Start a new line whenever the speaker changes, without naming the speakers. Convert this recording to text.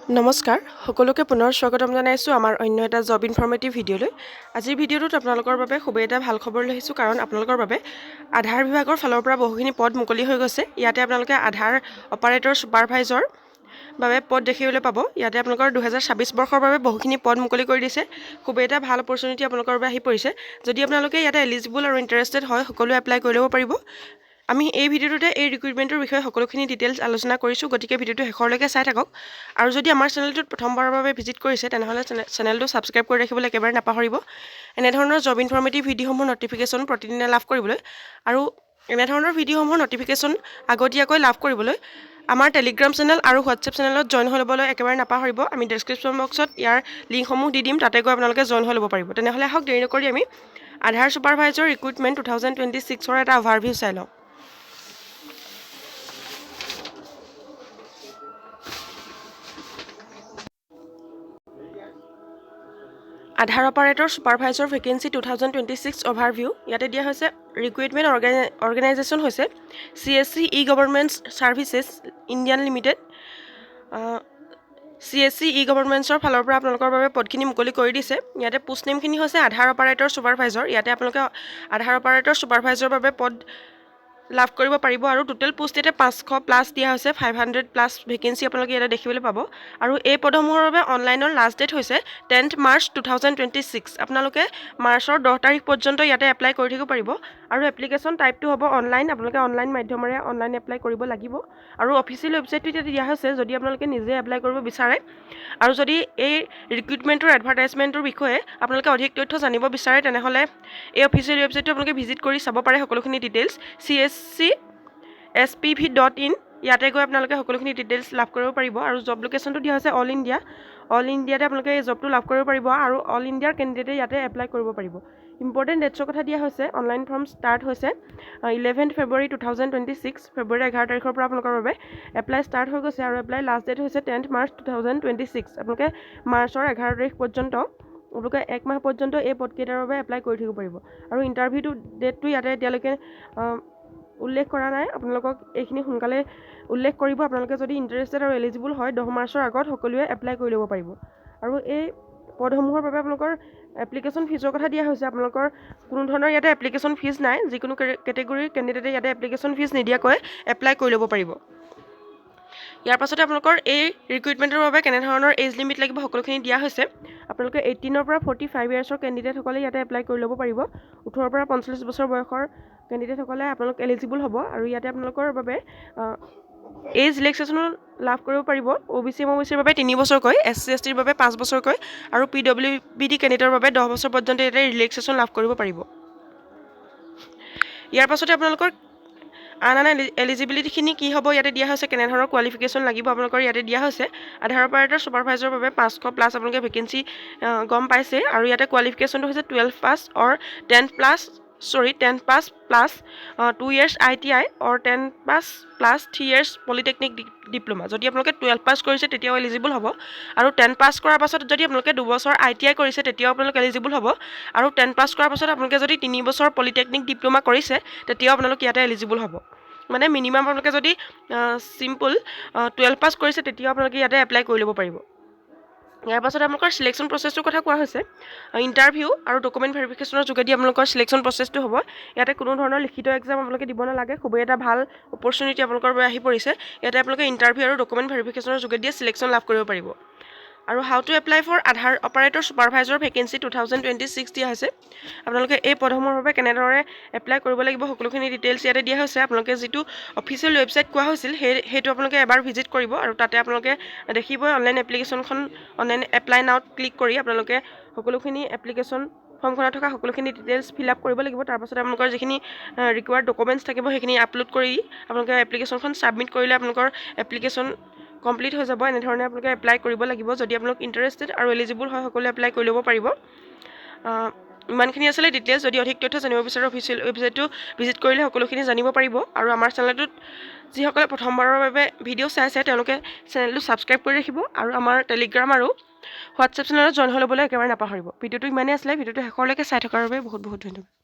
নমস্কাৰ সকলোকে পুনৰ স্বাগতম জনাইছোঁ আমাৰ অন্য এটা জব ইনফৰ্মেটিভ ভিডিঅ'লৈ। আজিৰ ভিডিঅ'টোত আপোনালোকৰ বাবে খুবেই এটা ভাল খবৰ লৈ আহিছোঁ, কাৰণ আপোনালোকৰ বাবে আধাৰ বিভাগৰ ফালৰ পৰা বহুখিনি পদ মুকলি হৈ গৈছে। ইয়াতে আপোনালোকে আধাৰ অপাৰেটৰ ছুপাৰভাইজৰ বাবে পদ দেখিবলৈ পাব। ইয়াতে আপোনালোকৰ 2026 বৰ্ষৰ বাবে বহুখিনি পদ মুকলি কৰি দিছে। খুবেই এটা ভাল অপৰচুনিটি আপোনালোকৰ বাবে আহি পৰিছে। যদি আপোনালোকে ইয়াতে এলিজিবল আৰু ইণ্টাৰেষ্টেড হয়, সকলোৱে এপ্লাই কৰি ল'ব পাৰিব। আমি এই ভিডিঅ'টোতে এই ৰিক্ৰুইটমেণ্টৰ বিষয়ে সকলোখিনি ডিটেইলছ আলোচনা কৰিছোঁ, গতিকে ভিডিঅ'টো শেষলৈকে চাই থাকক। আৰু যদি আমাৰ চেনেলটোত প্ৰথমবাৰৰ বাবে ভিজিট কৰিছে, তেনেহ'লে চেনেলটো ছাবস্ক্ৰাইব কৰি ৰাখিবলৈ একেবাৰে নাপাহৰিব। এনেধৰণৰ জব ইনফৰ্মেটিভ ভিডিঅ'সমূহৰ ন'টিফিকেশ্যন প্ৰতিদিনে লাভ কৰিবলৈ আৰু এনেধৰণৰ ভিডিঅ'সমূহৰ ন'টিফিকেশ্যন আগতীয়াকৈ লাভ কৰিবলৈ আমাৰ টেলিগ্ৰাম চেনেল আৰু হোৱাটছএপ চেনেলত জইন হৈ ল'বলৈ একেবাৰে নাপাহৰিব। আমি ডেছক্ৰিপশ্যন বক্সত ইয়াৰ লিংকসমূহ দি দিম, তাতে গৈ আপোনালোকে জইন হৈ ল'ব পাৰিব। তেনেহ'লে আহক দেৰি নকৰি আমি আধাৰ ছুপাৰভাইজৰ ৰিক্ৰুইটমেণ্ট 2026ৰ এটা অভাৰভিউ চাই লওঁ। Aadhaar operator supervisor vacancy 2026 overview. ইয়াতে দিয়া হৈছে ৰিক্ৰুইটমেণ্ট অৰ্গেনাইজেশ্যন হৈছে CSC e-governments services Indian limited. CSC ই-গভৰ্ণমেণ্টছৰ ফালৰ পৰা আপোনালোকৰ বাবে পদখিনি মুকলি কৰি দিছে। ইয়াতে পোষ্ট নেমখিনি হৈছে আধাৰ অপাৰেটৰ ছুপাৰভাইজৰ। ইয়াতে আপোনালোকে আধাৰ অপাৰেটৰ ছুপাৰভাইজৰৰ বাবে পদ লাভ কৰিব পাৰিব আৰু টোটেল পোষ্ট ইয়াতে 500+ দিয়া হৈছে। 500+ ভেকেঞ্চি আপোনালোকে ইয়াতে দেখিবলৈ পাব। আৰু এই পদসমূহৰ বাবে অনলাইনৰ লাষ্ট ডেট হৈছে 10 মাৰ্চ 2026। আপোনালোকে মাৰ্চৰ 10 তাৰিখ পৰ্যন্ত ইয়াতে এপ্লাই কৰি থাকিব পাৰিব। আৰু এপ্লিকেশ্যন টাইপটো হ'ব অনলাইন। আপোনালোকে অনলাইন মাধ্যমেৰে অনলাইন এপ্লাই কৰিব লাগিব। আৰু অফিচিয়েল ৱেবছাইটটো ইয়াতে দিয়া হৈছে, যদি আপোনালোকে নিজে এপ্লাই কৰিব বিচাৰে আৰু যদি এই ৰিক্ৰুইটমেণ্টৰ এডভাৰটাইজমেণ্টৰ বিষয়ে আপোনালোকে অধিক তথ্য জানিব বিচাৰে, তেনেহ'লে এই অফিচিয়েল ৱেবছাইটটো আপোনালোকে ভিজিট কৰি চাব পাৰে সকলোখিনি ডিটেইলছ। cscspv.in ইয়াতে গৈ আপোনালোকে সকলোখিনি ডিটেইলছ লাভ কৰিব পাৰিব। আৰু জব লোকেশ্যনটো দিয়া হৈছে অল ইণ্ডিয়া। অল ইণ্ডিয়াতে আপোনালোকে এই জবটো লাভ কৰিব পাৰিব আৰু অল ইণ্ডিয়াৰ কেণ্ডিডেটে ইয়াতে এপ্লাই কৰিব পাৰিব। ইম্পৰ্টেণ্ট ডেটছৰ কথা দিয়া হৈছে। অনলাইন ফৰ্ম ষ্টাৰ্ট হৈছে 11 ফেব্ৰুৱাৰী 2026। ফেব্ৰুৱাৰী 11 তাৰিখৰ পৰা আপোনালোকৰ বাবে এপ্লাই ষ্টাৰ্ট হৈ গৈছে আৰু এপ্লাই লাষ্ট ডেট হৈছে 10 মাৰ্চ 2026। আপোনালোকে মাৰ্চৰ 11 তাৰিখ পৰ্যন্ত আপোনালোকে 1 মাহ পৰ্যন্ত এই পদকেইটাৰ বাবে এপ্লাই কৰি থাকিব পাৰিব। আৰু ইণ্টাৰভিউটো ডেটটো ইয়াতে এতিয়ালৈকে উল্লেখ কৰা নাই। আপোনালোকক এইখিনি সোনকালে উল্লেখ কৰিব। আপোনালোকে যদি ইণ্টাৰেষ্টেড আৰু এলিজিবল হয়, 10 মাৰ্চৰ আগত সকলোৱে এপ্লাই কৰি ল'ব পাৰিব। আৰু এই পদসমূহৰ বাবে আপোনালোকৰ এপ্লিকেশ্যন ফিজৰ কথা দিয়া হৈছে। আপোনালোকৰ কোনো ধৰণৰ ইয়াতে এপ্লিকেশ্যন ফিজ নাই। যিকোনো কেটেগৰীৰ কেণ্ডিডেটে ইয়াতে এপ্লিকেশ্যন ফিজ নিদিয়াকৈ এপ্লাই কৰি ল'ব পাৰিব। ইয়াৰ পাছতে আপোনালোকৰ এই ৰিক্ৰুইটমেণ্টৰ বাবে কেনেধৰণৰ এজ লিমিট লাগিব সকলোখিনি দিয়া হৈছে। আপোনালোকে 18ৰ পৰা 45 ইয়াৰ্ছৰ কেণ্ডিডেটসকলে ইয়াতে এপ্লাই কৰি ল'ব পাৰিব। 18ৰ পৰা 45 বছৰ বয়সৰ কেণ্ডিডেটসকলে আপোনালোক এলিজিবল হ'ব। আৰু ইয়াতে আপোনালোকৰ বাবে এজ ৰিলেক্সেশ্যনো লাভ কৰিব পাৰিব। OBC MOBCৰ বাবে 3 বছৰকৈ, SC STৰ বাবে 5 বছৰকৈ আৰু PWBD কেণ্ডিডেটৰ বাবে 10 বছৰ পৰ্যন্ত ইয়াতে ৰিলেক্সেশ্যন লাভ কৰিব পাৰিব। ইয়াৰ পাছতে আপোনালোকৰ আন এলিজিবিলিটিখিনি কি হ'ব ইয়াতে দিয়া হৈছে, কেনেধৰণৰ কোৱালিফিকেশ্যন লাগিব আপোনালোকৰ ইয়াতে দিয়া হৈছে। আধাৰ অপাৰেটৰ ছুপাৰভাইজৰৰ বাবে 500+ আপোনালোকে ভেকেঞ্চি গম পাইছে। আৰু ইয়াতে কোৱালিফিকেশ্যনটো হৈছে 12 পাছ অৰ 10 পাছ প্লাছ 2 years ITI অৰ 10 পাছ প্লাছ 3 years পলিটেকনিক ডিপ্ল'মা। যদি আপোনালোকে 12 পাছ কৰিছে তেতিয়াও এলিজিবল হ'ব। আৰু 10 পাছ কৰাৰ পাছত যদি আপোনালোকে 2 বছৰ ITI কৰিছে তেতিয়াও আপোনালোকে এলিজিবল হ'ব। আৰু 10 পাছ কৰাৰ পাছত আপোনালোকে যদি 3 বছৰ পলিটেকনিক ডিপ্ল'মা কৰিছে তেতিয়াও আপোনালোকে ইয়াতে এলিজিবল হ'ব। মানে মিনিমাম আপোনালোকে যদি চিম্পল 12 পাছ কৰিছে তেতিয়াও আপোনালোকে ইয়াতে এপ্লাই কৰি ল'ব পাৰিব। ইয়াৰ পাছত আপোনালোকৰ চিলেকশ্যন প্ৰচেছটোৰ কথা কোৱা হৈছে। ইণ্টাৰভিউ আৰু ডকুমেণ্ট ভেৰিফিকেশ্যনৰ যোগেদি আপোনালোকৰ চিলেকশ্যন প্ৰচেছটো হ'ব। ইয়াতে কোনো ধৰণৰ লিখিত এক্সাম আপোনালোকে দিব নালাগে। খুবেই এটা ভাল অপৰচুনিটি আপোনালোকৰ বাবে আহি পৰিছে। ইয়াতে আপোনালোকে ইণ্টাৰভিউ আৰু ডকুমেণ্ট ভেৰিফিকেশ্যনৰ যোগেদিয়ে চিলেকশ্যন লাভ কৰিব পাৰিব। আৰু how to apply for Aadhaar operator supervisor vacancy 2026 দিয়া হৈছে। আপোনালোকে এই পদসমূহৰ বাবে কেনেদৰে এপ্লাই কৰিব লাগিব সকলোখিনি ডিটেইলছ ইয়াতে দিয়া হৈছে। আপোনালোকে যিটো অফিচিয়েল ৱেবছাইট কোৱা হৈছিল সেইটো আপোনালোকে এবাৰ ভিজিট কৰিব। আৰু তাতে আপোনালোকে দেখিবই অনলাইন এপ্লিকেশ্যনখন, অনলাইন এপ্লাই নাওত ক্লিক কৰি আপোনালোকে সকলোখিনি এপ্লিকেশ্যন ফৰ্মখনত থকা সকলোখিনি ডিটেইলছ ফিল আপ কৰিব লাগিব। তাৰপাছত আপোনালোকৰ যিখিনি ৰিকুৱাৰ্ড ডকুমেণ্টছ থাকিব সেইখিনি আপলোড কৰি আপোনালোকে এপ্লিকেশ্যনখন ছাবমিট কৰিলে আপোনালোকৰ এপ্লিকেশ্যন কমপ্লিট হৈ যাব। এনেধৰণে আপোনালোকে এপ্লাই কৰিব লাগিব। যদি আপোনালোক ইণ্টাৰেষ্টেড আৰু এলিজিবল হয়, সকলোৱে এপ্লাই কৰি ল'ব পাৰিব। ইমানখিনি আছিলে ডিটেইলছ। যদি অধিক তথ্য জানিব বিচাৰে অফিচিয়েল ৱেবছাইটটো ভিজিট কৰিলে সকলোখিনি জানিব পাৰিব। আৰু আমাৰ চেনেলটোত যিসকলে প্ৰথমবাৰৰ বাবে ভিডিঅ' চাইছে তেওঁলোকে চেনেলটো ছাবস্ক্ৰাইব কৰি ৰাখিব আৰু আমাৰ টেলিগ্ৰাম আৰু হোৱাটছএপ চেনেলত জইন হৈ ল'বলৈ একেবাৰে নাপাহৰিব। ভিডিঅ'টো ইমানেই আছিলে। ভিডিঅ'টো শেষলৈকে চাই থকাৰ বাবে বহুত বহুত ধন্যবাদ।